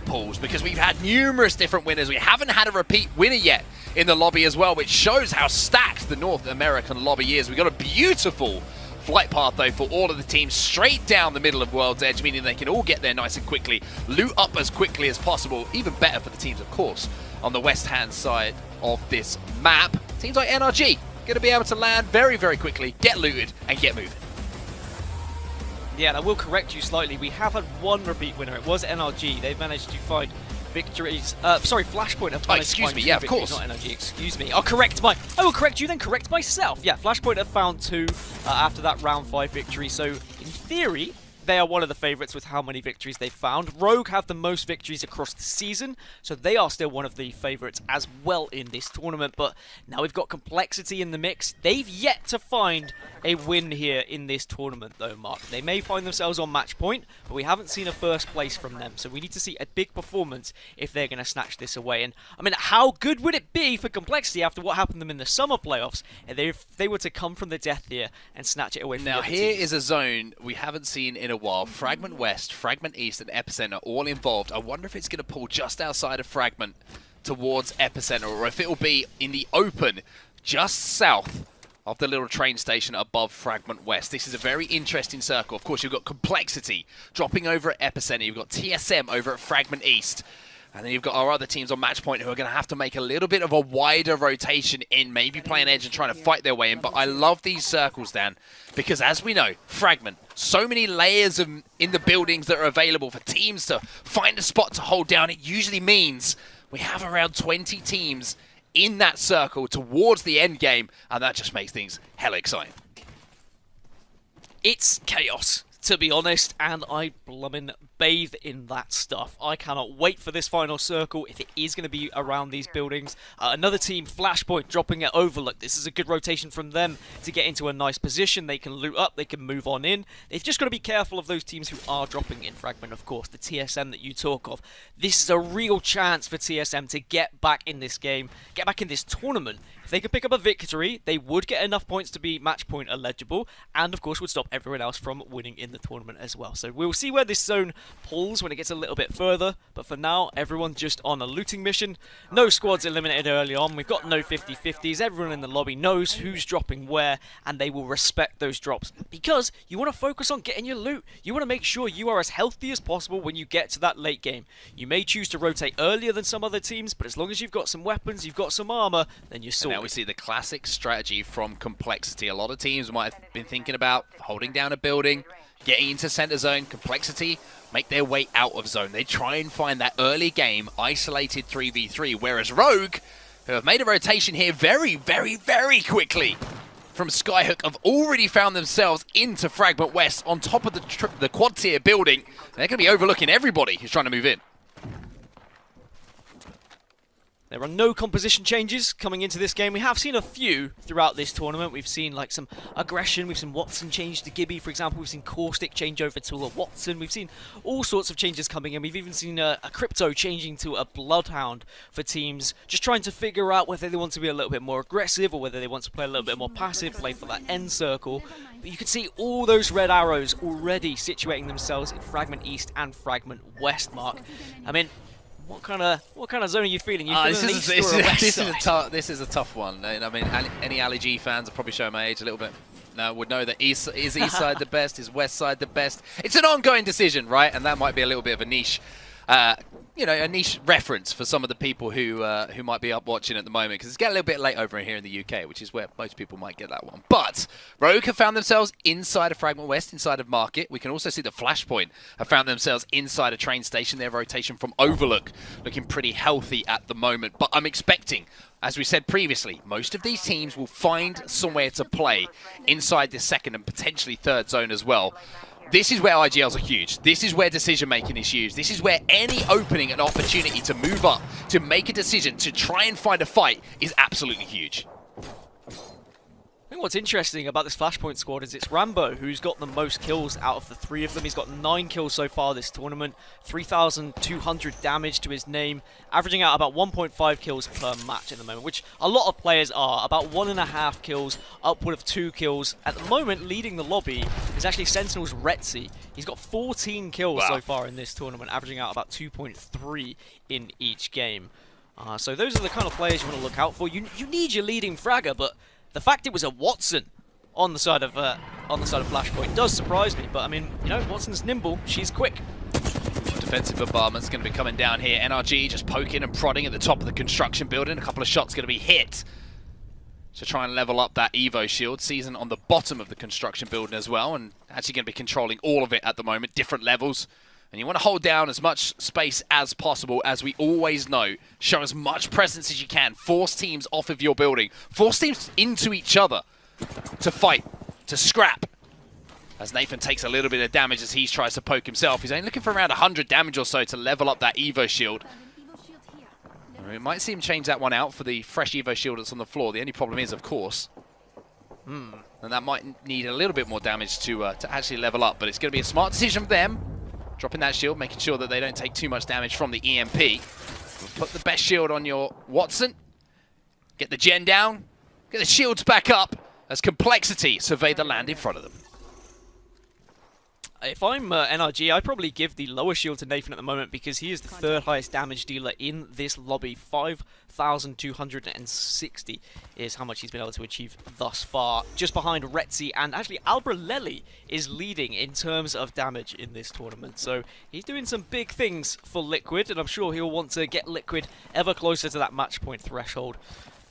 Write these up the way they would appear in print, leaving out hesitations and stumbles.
pools, because we've had numerous different winners. We haven't had a repeat winner yet in the lobby as well, which shows how stacked the North American lobby is. We've got a beautiful flight path, though, for all of the teams straight down the middle of World's Edge, meaning they can all get there nice and quickly, loot up as quickly as possible. Even better for the teams, of course, on the west-hand side of this map. Teams like NRG going to be able to land very, very quickly, get looted, and get moving. Yeah, and I will correct you slightly. We have had one repeat winner. It was NRG. They've managed to find victories. Sorry, Flashpoint have managed to find two of victories, course. not NRG. Excuse me. I will correct you, then correct myself. Yeah, Flashpoint have found two after that round 5 victory. So, in theory, they are one of the favourites with how many victories they've found. Rogue have the most victories across the season, so they are still one of the favourites as well in this tournament. But now we've got Complexity in the mix. They've yet to find a win here in this tournament, though, Mark. They may find themselves on match point, but we haven't seen a first place from them. So we need to see a big performance if they're going to snatch this away. And, I mean, how good would it be for Complexity after what happened to them in the summer playoffs if they were to come from the death here and snatch it away from the other teams? Now, here is a zone we haven't seen in a while. Fragment West, Fragment East, and Epicenter all involved. I wonder if it's going to pull just outside of Fragment towards Epicenter, or if it will be in the open just south of the little train station above Fragment West. This is a very interesting circle. Of course, you've got Complexity dropping over at Epicenter. You've got TSM over at Fragment East. And then you've got our other teams on match point who are going to have to make a little bit of a wider rotation in, maybe playing edge and trying to fight their way in. But I love these circles, Dan, because as we know, Fragment, so many layers in the buildings that are available for teams to find a spot to hold down. It usually means we have around 20 teams in that circle towards the end game, and that just makes things hella exciting. It's chaos, to be honest, and I blummin' bathe in that stuff. I cannot wait for this final circle if it is going to be around these buildings. Another team, Flashpoint, dropping at Overlook. This is a good rotation from them to get into a nice position. They can loot up, they can move on in. They've just got to be careful of those teams who are dropping in Fragment, of course, the TSM that you talk of. This is a real chance for TSM to get back in this game, get back in this tournament. If they could pick up a victory, they would get enough points to be match point eligible, and of course would stop everyone else from winning in the tournament as well. So we'll see where this zone pulls when it gets a little bit further, but for now, everyone's just on a looting mission. No squads eliminated early on, we've got no 50-50s, everyone in the lobby knows who's dropping where, and they will respect those drops, because you want to focus on getting your loot. You want to make sure you are as healthy as possible when you get to that late game. You may choose to rotate earlier than some other teams, but as long as you've got some weapons, you've got some armor, then you're sorted. Now we see the classic strategy from Complexity. A lot of teams might have been thinking about holding down a building, getting into center zone. Complexity make their way out of zone. They try and find that early game isolated 3v3, whereas Rogue, who have made a rotation here very, very, very quickly from Skyhook, have already found themselves into Fragment West on top of the quad tier building. They're going to be overlooking everybody who's trying to move in. There are no composition changes coming into this game. We have seen a few throughout this tournament. We've seen like some aggression. We've seen Watson change to Gibby, for example. We've seen Caustic change over to a Watson. We've seen all sorts of changes coming in. We've even seen a Crypto changing to a Bloodhound for teams, just trying to figure out whether they want to be a little bit more aggressive or whether they want to play a little bit more passive, play for that end circle. But you can see all those red arrows already situating themselves in Fragment East and Fragment West, Mark. I mean, what kind of zone are you feeling? This is a tough one. I mean, any Ali G fans are probably showing my age a little bit. Now would know that is East side the best, is West side the best. It's an ongoing decision, right? And that might be a little bit of a niche, a niche reference for some of the people who might be up watching at the moment, because it's getting a little bit late over here in the UK, which is where most people might get that one. But Rogue have found themselves inside of Fragment West, inside of Market. We can also see the Flashpoint have found themselves inside a train station. Their rotation from Overlook looking pretty healthy at the moment. But I'm expecting, as we said previously, most of these teams will find somewhere to play inside this second and potentially third zone as well. This is where IGLs are huge. This is where decision-making is huge. This is where any opening and opportunity to move up, to make a decision, to try and find a fight is absolutely huge. think what's interesting about this Flashpoint squad is it's Rambo who's got the most kills out of the three of them. He's got 9 kills so far this tournament, 3,200 damage to his name, averaging out about 1.5 kills per match at the moment, which a lot of players are. About 1.5 kills, upward of 2 kills. At the moment, leading the lobby is actually Sentinel's Retzi. He's got 14 kills so far in this tournament, averaging out about 2.3 in each game. So those are the kind of players you want to look out for. You need your leading fragger, but the fact it was a Watson on the side of Flashpoint does surprise me. But I mean, you know, Watson's nimble, she's quick. Defensive bombardment's going to be coming down here. NRG just poking and prodding at the top of the construction building. A couple of shots going to be hit to try and level up that Evo shield. Season on the bottom of the construction building as well, and actually going to be controlling all of it at the moment, different levels. And you want to hold down as much space as possible, as we always know. Show as much presence as you can. Force teams off of your building. Force teams into each other to fight, to scrap. As Nathan takes a little bit of damage as he tries to poke himself. He's only looking for around 100 damage or so to level up that Evo shield. We might see him change that one out for the fresh Evo shield that's on the floor. The only problem is, of course, and that might need a little bit more damage to actually level up. But it's going to be a smart decision for them. Dropping that shield, making sure that they don't take too much damage from the EMP. We'll put the best shield on your Watson. Get the gen down. Get the shields back up as Complexity survey the land in front of them. If I'm NRG, I'd probably give the lower shield to Nathan at the moment because he is the third highest damage dealer in this lobby. 5,260 is how much he's been able to achieve thus far. Just behind Retzi, and actually Albrelelli is leading in terms of damage in this tournament. So he's doing some big things for Liquid, and I'm sure he'll want to get Liquid ever closer to that match point threshold.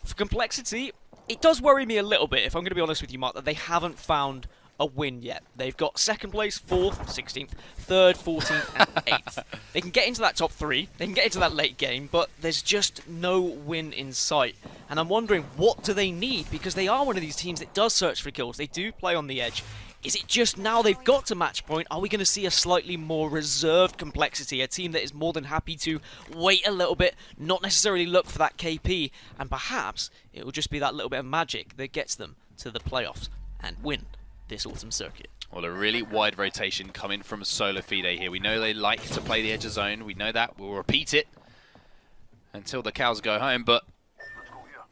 For Complexity, it does worry me a little bit, if I'm going to be honest with you, Mark, that they haven't found a win yet. They've got 2nd place, 4th, 16th, 3rd, 14th, and 8th. They can get into that top 3, they can get into that late game, but there's just no win in sight. And I'm wondering, what do they need? Because they are one of these teams that does search for kills. They do play on the edge. Is it just now they've got to match point? Are we going to see a slightly more reserved Complexity? A team that is more than happy to wait a little bit, not necessarily look for that KP, and perhaps it will just be that little bit of magic that gets them to the playoffs and win this autumn circuit. Well, a really wide rotation coming from Solar Fide here. We know they like to play the edge of zone. We know that. We'll repeat it until the cows go home. But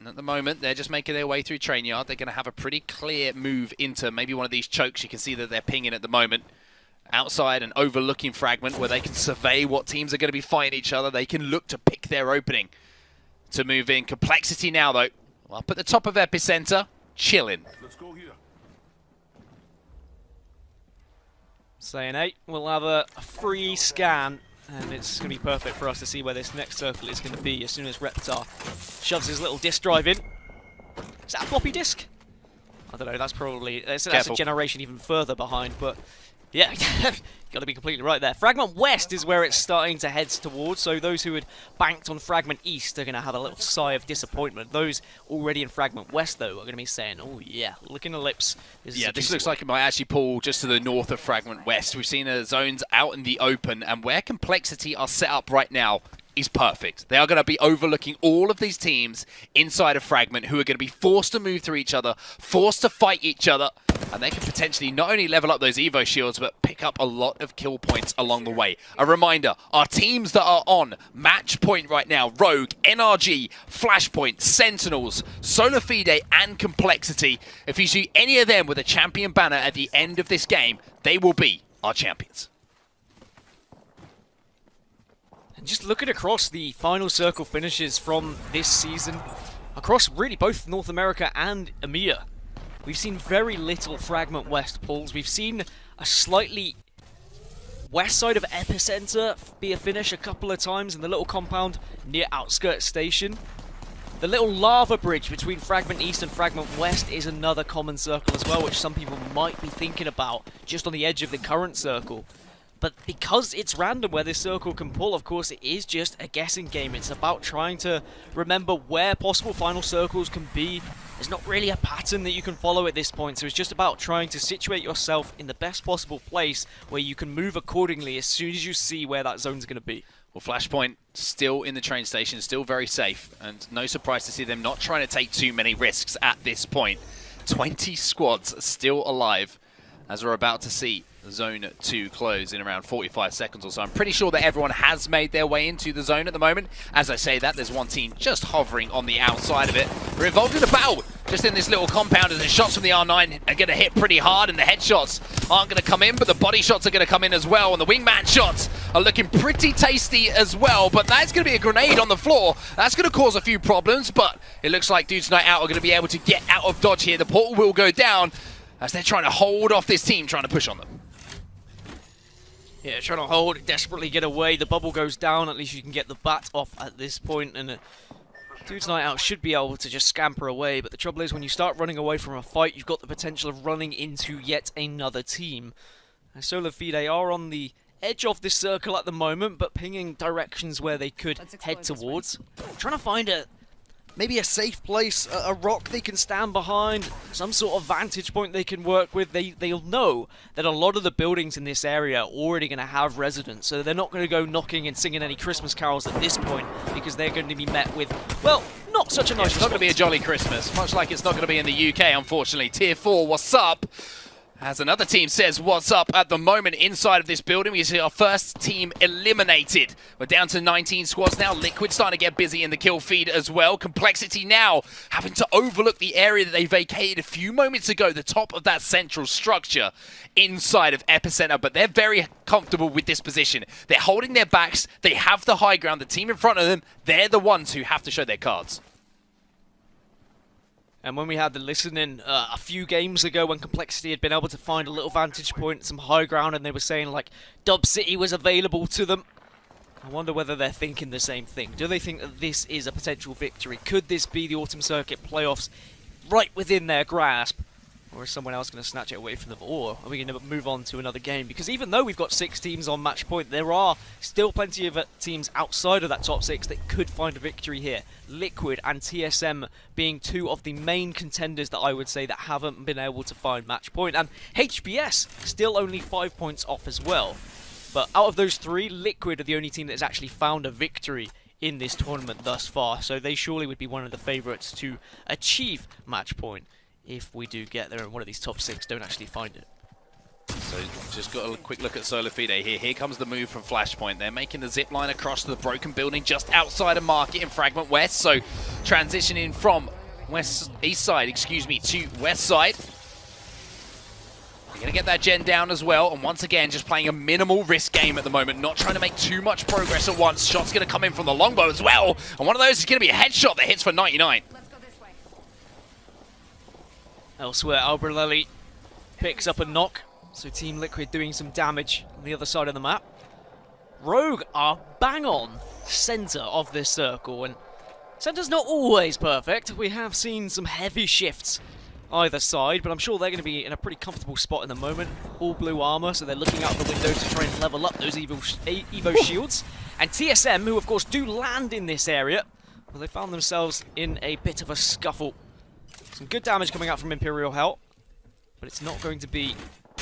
at the moment, they're just making their way through train yard. They're going to have a pretty clear move into maybe one of these chokes. You can see that they're pinging at the moment. Outside and overlooking fragment where they can survey what teams are going to be fighting each other. They can look to pick their opening to move in. Complexity now, though. Up at the top of Epicenter, chilling. Let's go here. Saying 8, we'll have a free scan, and it's going to be perfect for us to see where this next circle is going to be as soon as Reptar shoves his little disk drive in. Is that a floppy disk? I don't know, that's probably, that's a generation even further behind, but yeah, got to be completely right there. Fragment West is where it's starting to head towards, so those who had banked on Fragment East are going to have a little sigh of disappointment. Those already in Fragment West, though, are going to be saying, oh yeah, licking the lips. This looks like it might actually pull just to the north of Fragment West. We've seen zones out in the open, and where Complexity are set up right now is perfect. They are going to be overlooking all of these teams inside of Fragment who are going to be forced to move through each other, forced to fight each other, and they can potentially not only level up those Evo shields, but pick up a lot of kill points along the way. A reminder, our teams that are on match point right now, Rogue, NRG, Flashpoint, Sentinels, Solar Fide, and Complexity. If you see any of them with a champion banner at the end of this game, they will be our champions. Just looking across the final circle finishes from this season, across really both North America and EMEA, we've seen very little Fragment West pulls. We've seen a slightly west side of Epicenter be a finish a couple of times in the little compound near Outskirts Station. The little lava bridge between Fragment East and Fragment West is another common circle as well, which some people might be thinking about just on the edge of the current circle. But because it's random where this circle can pull, of course, it is just a guessing game. It's about trying to remember where possible final circles can be. There's not really a pattern that you can follow at this point, so it's just about trying to situate yourself in the best possible place where you can move accordingly as soon as you see where that zone's going to be. Well, Flashpoint still in the train station, still very safe, and no surprise to see them not trying to take too many risks at this point. 20 squads still alive as we're about to see Zone 2 close in around 45 seconds or so. I'm pretty sure that everyone has made their way into the zone at the moment. As I say that, there's one team just hovering on the outside of it. We're involved in a battle just in this little compound, as the shots from the R9 are going to hit pretty hard, and the headshots aren't going to come in, but the body shots are going to come in as well, and the wingman shots are looking pretty tasty as well. But that's going to be a grenade on the floor. That's going to cause a few problems, but it looks like Dudes Night Out are going to be able to get out of dodge here. The portal will go down as they're trying to hold off this team, trying to push on them. Yeah, trying to hold, desperately get away. The bubble goes down. At least you can get the bat off at this point, and Dudes Night Out should be able to just scamper away. But the trouble is, when you start running away from a fight, you've got the potential of running into yet another team. Solar Fide are on the edge of this circle at the moment, but pinging directions where they could head towards. Trying to find maybe a safe place, a rock they can stand behind, some sort of vantage point they can work with. They'll know that a lot of the buildings in this area are already going to have residents, so they're not going to go knocking and singing any Christmas carols at this point, because they're going to be met with, well, not such a nice It's not going to be a jolly Christmas, much like it's not going to be in the UK, unfortunately. Tier 4, what's up? As another team says what's up at the moment inside of this building. We see our first team eliminated. We're down to 19 squads now. Liquid starting to get busy in the kill feed as well. Complexity now having to overlook the area that they vacated a few moments ago, the top of that central structure inside of Epicenter. But they're very comfortable with this position. They're holding their backs. They have the high ground. The team in front of them, they're the ones who have to show their cards. And when we had the listening a few games ago, when Complexity had been able to find a little vantage point, some high ground, and they were saying like Dub City was available to them, I wonder whether they're thinking the same thing. Do they think that this is a potential victory? Could this be the Autumn Circuit playoffs right within their grasp? Or is someone else going to snatch it away from them? Or are we going to move on to another game? Because even though we've got 6 teams on match point, there are still plenty of teams outside of that top 6 that could find a victory here. Liquid and TSM being 2 of the main contenders that I would say that haven't been able to find match point. And HBS still only 5 points off as well. But out of those 3, Liquid are the only team that has actually found a victory in this tournament thus far. So they surely would be one of the favourites to achieve match point if we do get there and one of these top 6 don't actually find it. So just got a quick look at Solar Fide here. Here comes the move from Flashpoint. They're making the zip line across to the broken building just outside of Market in Fragment West. So transitioning from east side, to west side. They're going to get that gen down as well. And once again, just playing a minimal risk game at the moment. Not trying to make too much progress at once. Shot's going to come in from the longbow as well. And one of those is going to be a headshot that hits for 99. Elsewhere, Albrelelli picks up a knock, so Team Liquid doing some damage on the other side of the map. Rogue are bang on centre of this circle, and centre's not always perfect. We have seen some heavy shifts either side, but I'm sure they're going to be in a pretty comfortable spot in the moment. All blue armor, so they're looking out the window to try and level up those Evo shields. And TSM, who of course do land in this area, well, they found themselves in a bit of a scuffle. Some good damage coming out from ImperialHal, but it's not going to be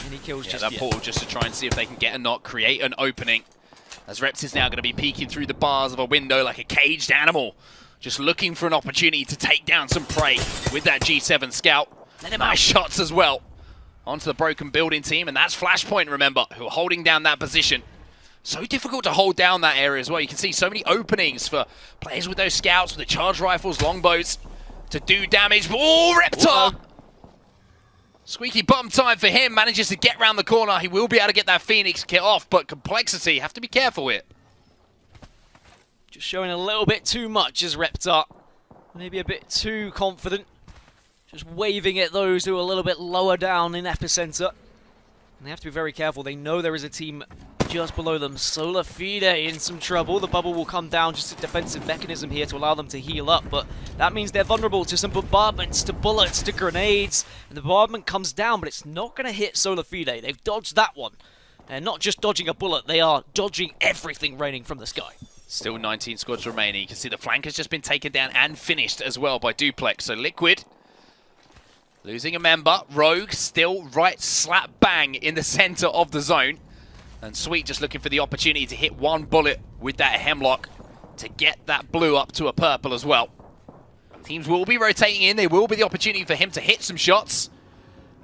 any kills just yet. Portal just to try and see if they can get a knock, create an opening. As Reps is now going to be peeking through the bars of a window like a caged animal, just looking for an opportunity to take down some prey with that G7 scout. Nice shots as well onto the broken building team, and that's Flashpoint, remember, who are holding down that position. So difficult to hold down that area as well. You can see so many openings for players with those scouts, with the charge rifles, longbows, to do damage. Oh, Reptar! Squeaky bum time for him. Manages to get round the corner. He will be able to get that Phoenix kit off, but Complexity have to be careful with. Just showing a little bit too much as Reptar. Maybe a bit too confident. Just waving at those who are a little bit lower down in Epicenter. And they have to be very careful. They know there is a team just below them. Solar Fide in some trouble. The bubble will come down, just a defensive mechanism here to allow them to heal up, but that means they're vulnerable to some bombardments, to bullets, to grenades. And the bombardment comes down, but it's not going to hit Solar Fide. They've dodged that one. And not just dodging a bullet, they are dodging everything raining from the sky. Still 19 squads remaining. You can see the flank has just been taken down and finished as well by Duplex. So Liquid losing a member. Rogue still right slap bang in the center of the zone. And Sweet just looking for the opportunity to hit one bullet with that Hemlock to get that blue up to a purple as well. Teams will be rotating in. There will be the opportunity for him to hit some shots.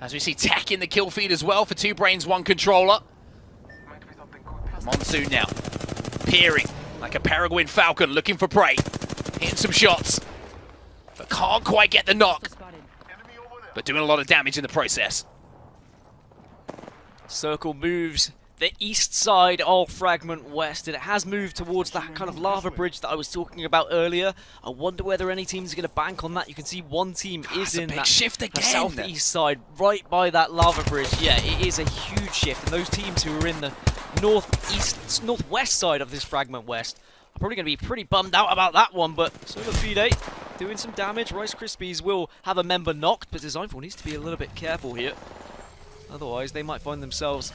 As we see Tech in the kill feed as well for 2 brains, 1 controller. Monsoon now, peering like a peregrine falcon, looking for prey. Hitting some shots, but can't quite get the knock. But doing a lot of damage in the process. Circle moves the east side of Fragment West, and it has moved towards that kind of lava bridge that I was talking about earlier. I wonder whether any teams are going to bank on that. You can see one team is in that shift again. Southeast side, right by that lava bridge. Yeah, it is a huge shift, and those teams who are in the northwest side of this Fragment West are probably going to be pretty bummed out about that one, but Solar Fide doing some damage. Rice Krispies will have a member knocked, but Designful needs to be a little bit careful here. Otherwise, they might find themselves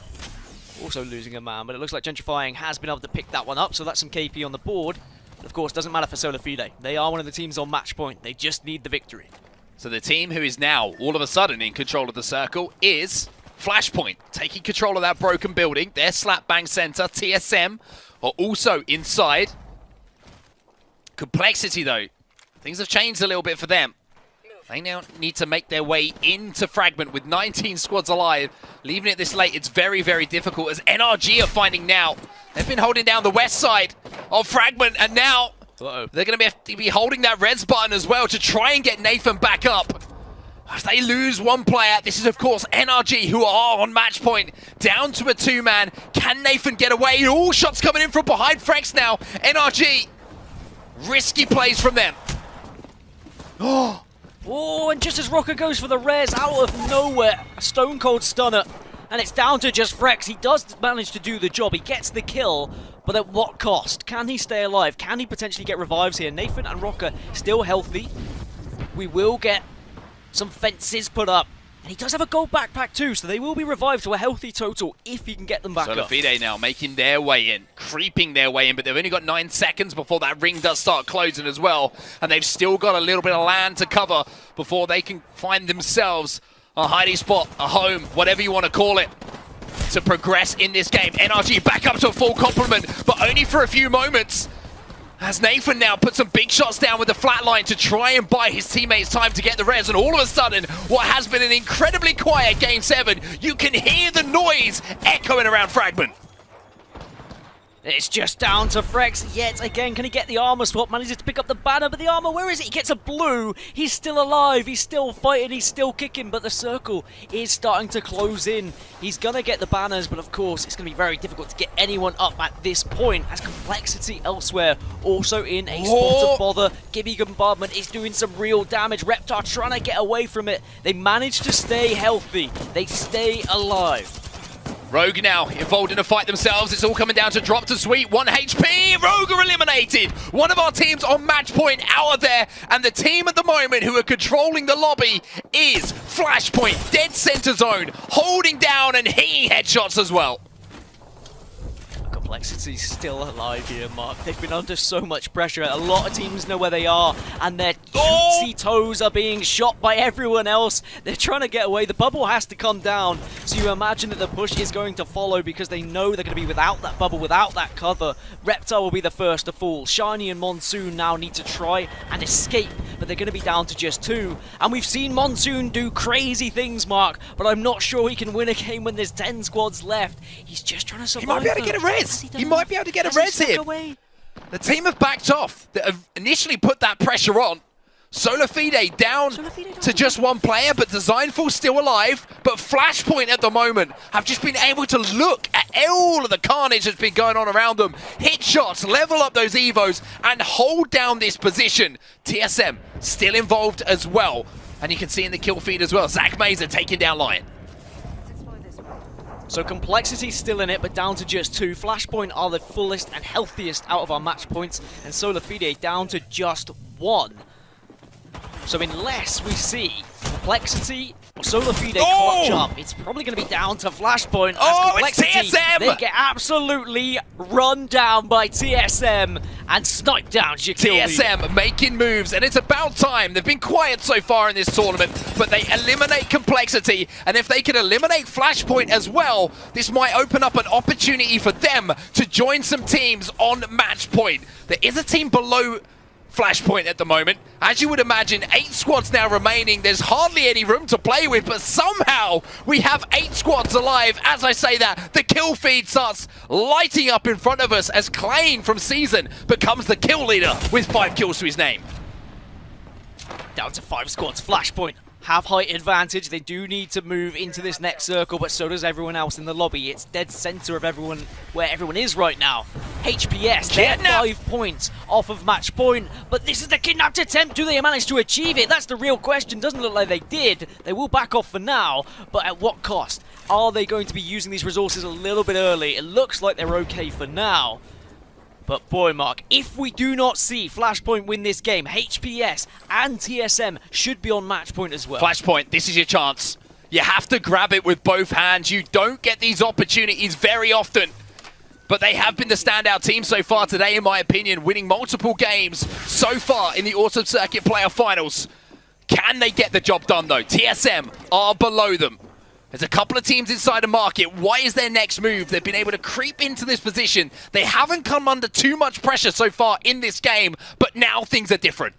also losing a man, but it looks like Gentrifying has been able to pick that one up, so that's some KP on the board. But of course, doesn't matter for Solar Fide. They are one of the teams on match point. They just need the victory. So the team who is now all of a sudden in control of the circle is Flashpoint, taking control of that broken building. Their slap bang center, TSM, are also inside. Complexity though, things have changed a little bit for them. They now need to make their way into Fragment with 19 squads alive. Leaving it this late, it's very, very difficult as NRG are finding now. They've been holding down the west side of Fragment, and now they're going to be holding that res button as well to try and get Nathan back up. If they lose one player, this is of course NRG who are on match point, down to a 2-man. Can Nathan get away? All shots coming in from behind Frex now. NRG, risky plays from them. Oh, and just as Rocker goes for the res out of nowhere, a stone cold stunner, and it's down to just Frex. He does manage to do the job. He gets the kill, but at what cost? Can he stay alive? Can he potentially get revives here? Nathan and Rocker still healthy. We will get some fences put up. And he does have a gold backpack too, so they will be revived to a healthy total if he can get them back up. Solafide now making their way in, creeping their way in, but they've only got 9 seconds before that ring does start closing as well. And they've still got a little bit of land to cover before they can find themselves a hiding spot, a home, whatever you want to call it, to progress in this game. NRG back up to a full complement, but only for a few moments. As Nathan now puts some big shots down with the flatline to try and buy his teammates time to get the res, and all of a sudden, what has been an incredibly quiet Game 7, you can hear the noise echoing around Fragment. It's just down to Frex yet again. Can he get the armor swap? Manages to pick up the banner, but the armor, where is it? He gets a blue. He's still alive. He's still fighting. He's still kicking, but the circle is starting to close in. He's going to get the banners, but of course, it's going to be very difficult to get anyone up at this point as Complexity elsewhere also in a spot of bother. Gibby Bombardment is doing some real damage. Reptar trying to get away from it. They manage to stay healthy. They stay alive. Rogue now involved in a fight themselves. It's all coming down to drop to sweet. 1 HP. Rogue are eliminated. One of our teams on match point out of there. And the team at the moment who are controlling the lobby is Flashpoint. Dead center zone. Holding down and hitting headshots as well. Complexity's still alive here, Mark. They've been under so much pressure. A lot of teams know where they are, and their cutesy toes are being shot by everyone else. They're trying to get away. The bubble has to come down, so you imagine that the push is going to follow because they know they're going to be without that bubble, without that cover. Reptar will be the first to fall. Shiny and Monsoon now need to try and escape, but they're going to be down to just 2. And we've seen Monsoon do crazy things, Mark, but I'm not sure he can win a game when there's 10 squads left. He's just trying to survive. He might be able to get a res. He might be able to get a res here. The team have backed off. They have initially put that pressure on. Solafide down to just 1 player, but Designful still alive. But Flashpoint at the moment have just been able to look at all of the carnage that's been going on around them. Hit shots, level up those evos, and hold down this position. TSM still involved as well. And you can see in the kill feed as well, Zach Mazer taking down Lion. So Complexity's still in it, but down to just 2. Flashpoint are the fullest and healthiest out of our match points, and Solar Fide down to just 1. So unless we see Complexity or Solar Fide clutch up, it's probably going to be down to Flashpoint. As Complexity, it's TSM! They get absolutely run down by TSM and sniped down. TSM making moves, and it's about time. They've been quiet so far in this tournament, but they eliminate Complexity, and if they can eliminate Flashpoint as well, this might open up an opportunity for them to join some teams on match point. There is a team below Flashpoint at the moment. As you would imagine, 8 squads now remaining. There's hardly any room to play with, but somehow we have 8 squads alive. As I say that, the kill feed starts lighting up in front of us as Klein from Season becomes the kill leader with 5 kills to his name. Down to 5 squads. Flashpoint have height advantage. They do need to move into this next circle, but so does everyone else in the lobby. It's dead center of everyone, where everyone is right now. HPS, they're 5 points off of match point, but this is the kidnapped attempt. Do they manage to achieve it? That's the real question. Doesn't look like they did. They will back off for now, but at what cost? Are they going to be using these resources a little bit early? It looks like they're okay for now. But boy, Mark, if we do not see Flashpoint win this game, HPS and TSM should be on match point as well. Flashpoint, this is your chance. You have to grab it with both hands. You don't get these opportunities very often. But they have been the standout team so far today, in my opinion, winning multiple games so far in the Autumn Circuit Player Finals. Can they get the job done, though? TSM are below them. There's a couple of teams inside the market. What is their next move? They've been able to creep into this position. They haven't come under too much pressure so far in this game, but now things are different.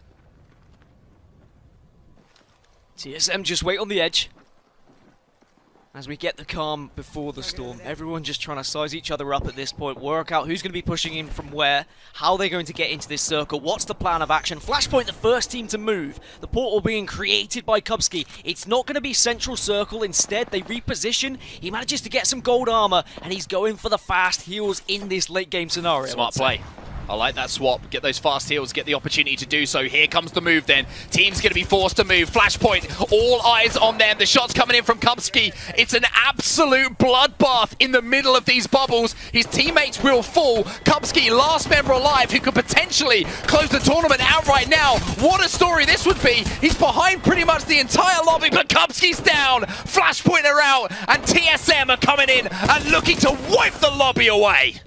TSM just wait on the edge. As we get the calm before the storm, everyone just trying to size each other up at this point, work out who's going to be pushing in from where, how they're going to get into this circle, what's the plan of action. Flashpoint, the first team to move. The portal being created by Kubsky. It's not going to be central circle, instead they reposition. He manages to get some gold armor, and he's going for the fast heals in this late game scenario. Smart play. I like that swap. Get those fast heals, get the opportunity to do so. Here comes the move then. Team's going to be forced to move. Flashpoint, all eyes on them. The shot's coming in from Kubsky. It's an absolute bloodbath in the middle of these bubbles. His teammates will fall. Kubsky, last member alive, who could potentially close the tournament out right now. What a story this would be. He's behind pretty much the entire lobby, but Kubsky's down. Flashpoint are out, and TSM are coming in and looking to wipe the lobby away.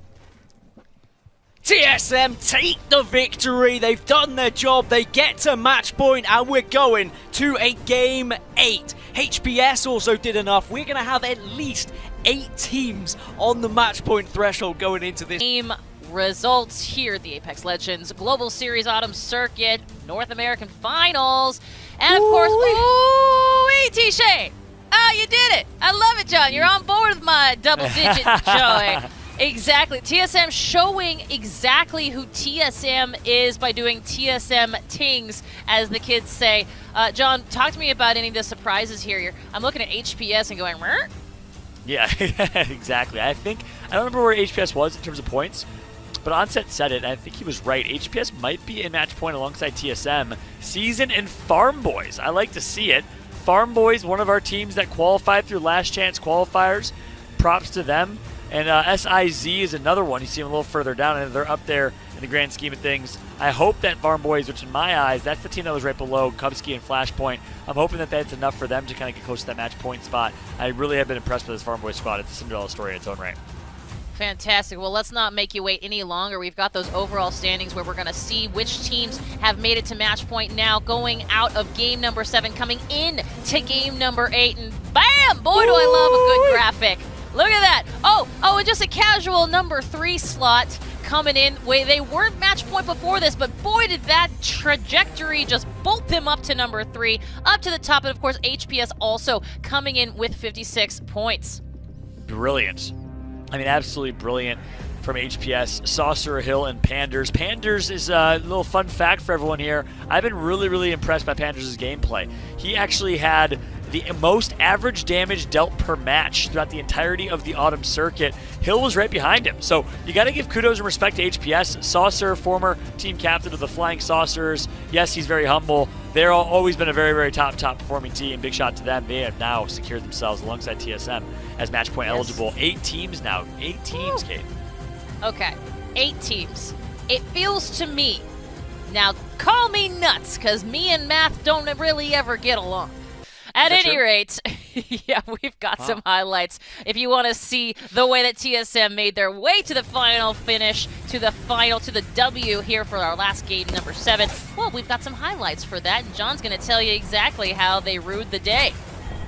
TSM take the victory. They've done their job. They get to match point, and we're going to a game 8. HPS also did enough. We're going to have at least 8 teams on the match point threshold going into this game. Results here at the Apex Legends Global Series Autumn Circuit North American Finals, and of course, ooh, T-Shay. Oh, you did it! I love it, John. You're on board with my double-digit joy. Exactly. TSM showing exactly who TSM is by doing TSM tings, as the kids say. John, talk to me about any of the surprises here. I'm looking at HPS and going, Mer? Yeah, exactly. I don't remember where HPS was in terms of points, but Onset said it, and I think he was right. HPS might be in match point alongside TSM. Season and Farm Boys. I like to see it. Farm Boys, one of our teams that qualified through last chance qualifiers. Props to them. And SIZ is another one. You see them a little further down, and they're up there in the grand scheme of things. I hope that Farm Boys, which in my eyes, that's the team that was right below Kubsky and Flashpoint. I'm hoping that that's enough for them to kind of get close to that match point spot. I really have been impressed with this Farm Boys squad. It's a Cinderella story in its own right. Fantastic. Well, let's not make you wait any longer. We've got those overall standings where we're going to see which teams have made it to match point now, going out of game number 7, coming in to game number 8, and bam! Boy, do I love a good graphic. Look at that. Oh, and just a casual number 3 slot coming in. They weren't match point before this, but boy, did that trajectory just bolt them up to number 3, up to the top. And of course, HPS also coming in with 56 points. Brilliant. I mean, absolutely brilliant from HPS, Saucer Hill, and Panders. Panders is a little fun fact for everyone here. I've been really, really impressed by Panders' gameplay. He actually had the most average damage dealt per match throughout the entirety of the Autumn Circuit. Hill was right behind him. So you got to give kudos and respect to HPS. Saucer, former team captain of the Flying Saucers. Yes, he's very humble. They're always been a very, very top performing team. Big shot to them. They have now secured themselves alongside TSM as match point eligible. 8 teams now. 8 teams, Kate. Okay, 8 teams. It feels to me, now call me nuts, because me and math don't really ever get along. At any rate, yeah, we've got some highlights. If you want to see the way that TSM made their way to the final finish, to the W here for our last game, number 7, well, we've got some highlights for that, and John's going to tell you exactly how they ruled the day.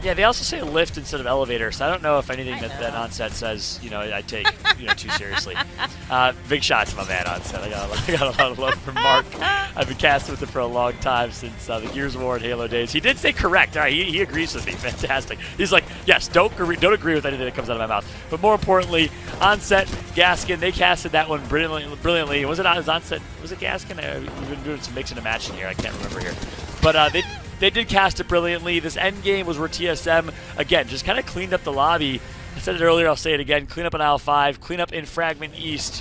Yeah, they also say lift instead of elevator, so I don't know if anything that Onset says, I take, too seriously. Big shout to my man Onset. I got a lot of love for Mark. I've been casting with him for a long time since the Gears of War and Halo days. He did say correct. All right, he agrees with me. Fantastic. He's like, yes, don't agree with anything that comes out of my mouth. But more importantly, Onset, Gaskin, they casted that one brilliantly. Was it Onset? Was it Gaskin? We've been doing some mixing and matching here. I can't remember here. But they did cast it brilliantly. This end game was where TSM, again, just kind of cleaned up the lobby. I said it earlier, I'll say it again. Clean up in Aisle 5, clean up in Fragment East.